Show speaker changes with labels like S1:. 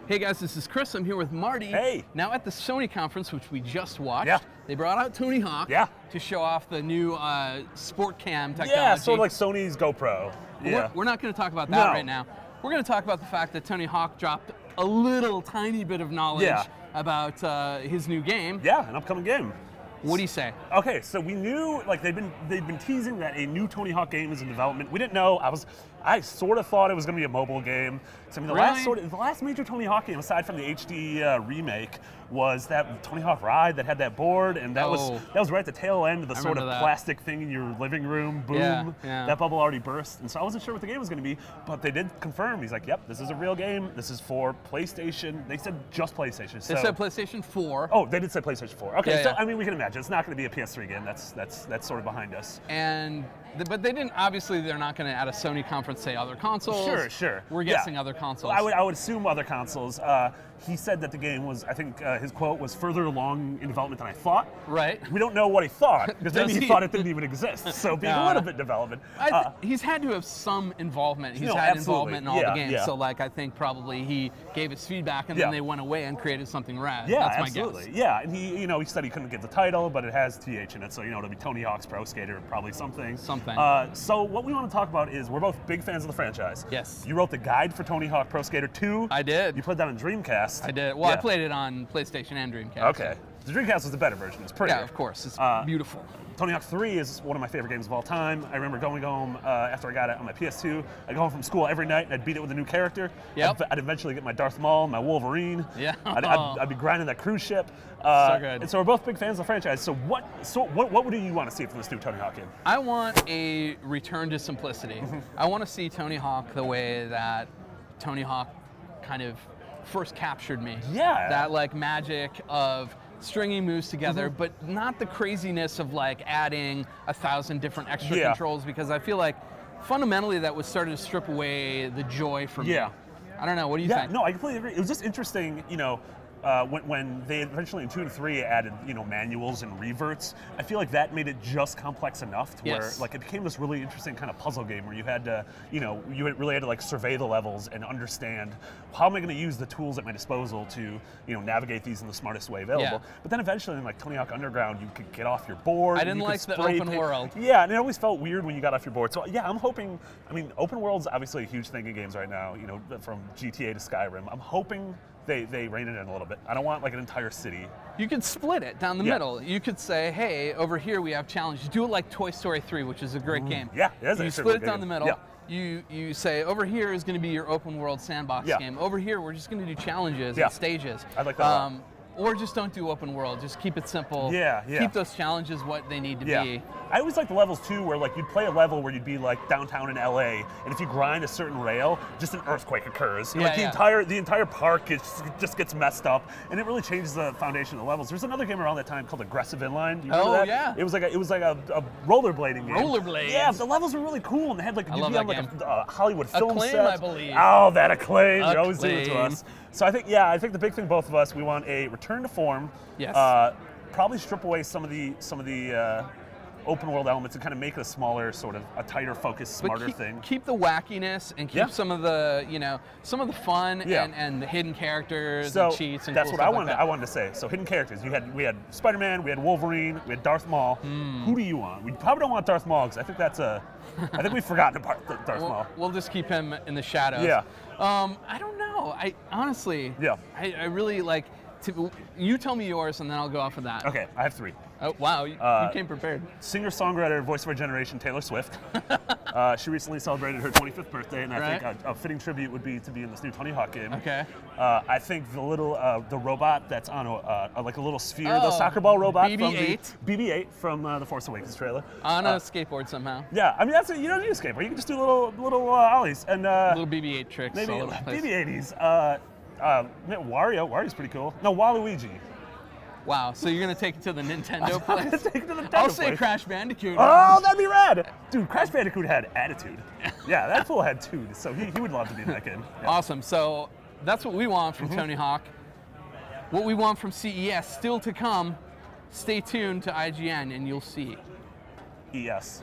S1: Hey guys, this is Chris. I'm here with Marty.
S2: Hey.
S1: Now at the Sony conference, which we just watched,
S2: Yeah.
S1: they brought out Tony Hawk to show off the new sport cam technology.
S2: Yeah, sort of like Sony's GoPro. Yeah.
S1: We're not going to talk about that right now. We're going to talk about the fact that Tony Hawk dropped a little tiny bit of knowledge about his new game.
S2: Yeah, an upcoming game.
S1: What do you say?
S2: Okay, so we knew, like, they'd been teasing that a new Tony Hawk game is in development. We didn't know. I sort of thought it was going to be a mobile game. So I mean, the last major Tony Hawk game, aside from the HD remake, was that Tony Hawk Ride that had that board, and that was right at the tail end of the sort of plastic thing in your living room. Boom, that bubble already burst, and so I wasn't sure what the game was going to be. But they did confirm. He's like, "Yep, this is a real game. This is for PlayStation." They said just PlayStation.
S1: They said PlayStation 4.
S2: Oh, they did say PlayStation 4. Okay, so I mean, we can imagine it's not going to be a PS3 game. That's sort of behind us.
S1: But they didn't. Obviously, they're not going to at a Sony conference say other consoles.
S2: Sure.
S1: We're guessing other consoles.
S2: I would assume other consoles. He said that the game was, I think his quote was, further along in development than I thought.
S1: Right.
S2: We don't know what he thought, because maybe he thought it didn't even exist. So being a little bit in development.
S1: He's had to have some involvement. He's had involvement in all the games. So like, I think probably he gave his feedback and then they went away and created something rad.
S2: Yeah,
S1: that's
S2: absolutely.
S1: My guess.
S2: Yeah, and he said he couldn't give the title, but it has TH in it, so it'll be Tony Hawk's Pro Skater, probably something. So what we want to talk about is we're both big fans of the franchise.
S1: Yes.
S2: You wrote the guide for Tony Hawk Pro Skater 2.
S1: I did.
S2: You played that on Dreamcast.
S1: I did. Well, I played it on PlayStation and Dreamcast.
S2: Okay. The Dreamcast was the better version. It's pretty.
S1: Yeah, of course. It's beautiful.
S2: Tony Hawk 3 is one of my favorite games of all time. I remember going home after I got it on my PS2. I'd go home from school every night and I'd beat it with a new character. Yep. I'd eventually get my Darth Maul, my Wolverine.
S1: Yeah.
S2: I'd be grinding that cruise ship.
S1: So good.
S2: And so we're both big fans of the franchise. So what do you want to see from this new Tony Hawk game?
S1: I want a return to simplicity. I want to see Tony Hawk the way that Tony Hawk kind of first captured me.
S2: Yeah.
S1: That like magic of stringing moves together, but not the craziness of like adding 1,000 different extra controls, because I feel like fundamentally that was starting to strip away the joy from me. I don't know, what do you think?
S2: No, I completely agree. It was just interesting, when they eventually in 2 and 3 added, manuals and reverts. I feel like that made it just complex enough to where like it became this really interesting kind of puzzle game where you had to, you really had to like survey the levels and understand how am I going to use the tools at my disposal to, navigate these in the smartest way available. But then eventually in like Tony Hawk Underground, you could get off your board.
S1: I didn't like the open world.
S2: Yeah, and it always felt weird when you got off your board. So yeah, I'm hoping. I mean, open world's obviously a huge thing in games right now. From GTA to Skyrim. I'm hoping they rein it in a little bit. I don't want like an entire city.
S1: You could split it down the middle. You could say, hey, over here we have challenges. Do it like Toy Story 3, which is a great game.
S2: Yeah, it is.
S1: You split it down the middle. You say, over here is going to be your open world sandbox game. Over here, we're just going to do challenges and stages.
S2: I like that a lot.
S1: Or just don't do open world. Just keep it simple. Keep those challenges what they need to be.
S2: I always like the levels too, where like you'd play a level where you'd be like downtown in LA, and if you grind a certain rail, just an earthquake occurs. And, the entire park just gets messed up, and it really changes the foundation of the levels. There's another game around that time called Aggressive Inline. Do you remember that?
S1: Yeah.
S2: It was like a rollerblading game.
S1: Rollerblades.
S2: Yeah, the levels were really cool, and they had like you'd be on like a Hollywood film
S1: Acclaim,
S2: set.
S1: I believe.
S2: Oh, that Acclaim! You always do it to us. So I think the big thing, both of us, we want a return to form.
S1: Yes.
S2: Probably strip away some of the open world elements and kind of make it a smaller, sort of a tighter, focused, smarter thing.
S1: Keep the wackiness and keep some of the fun and the hidden characters and cheats and
S2: that's
S1: cool
S2: what
S1: stuff
S2: I wanted to say. So hidden characters. We had Spider-Man, we had Wolverine, we had Darth Maul. Who do you want? We probably don't want Darth Maul because I think I think we've forgotten about Darth Maul.
S1: We'll just keep him in the shadows.
S2: Yeah.
S1: I don't know. I honestly. Yeah. I really like. You tell me yours, and then I'll go off of that.
S2: Okay, I have 3.
S1: Oh, wow, you came prepared.
S2: Singer-songwriter, voice of our generation, Taylor Swift. She recently celebrated her 25th birthday, and I think a fitting tribute would be to be in this new Tony Hawk game.
S1: Okay.
S2: I think the little the robot that's on like a little sphere, the soccer ball robot
S1: BB-8.
S2: BB-8 from the Force Awakens trailer.
S1: On a skateboard somehow.
S2: Yeah, I mean you don't need a skateboard. You can just do little ollies and
S1: little BB-8 tricks.
S2: Maybe BB-80s. Wario's pretty cool. No, Waluigi.
S1: Wow, so you're going to take it to the Nintendo place?
S2: I'm gonna take it to the Nintendo
S1: I'll say
S2: place.
S1: Crash Bandicoot.
S2: Oh, that'd be rad. Dude, Crash Bandicoot had attitude. Yeah, that fool had tude, so he would love to be in that game. Yeah.
S1: Awesome, so that's what we want from Tony Hawk. What we want from CES still to come. Stay tuned to IGN and you'll see.
S2: ES.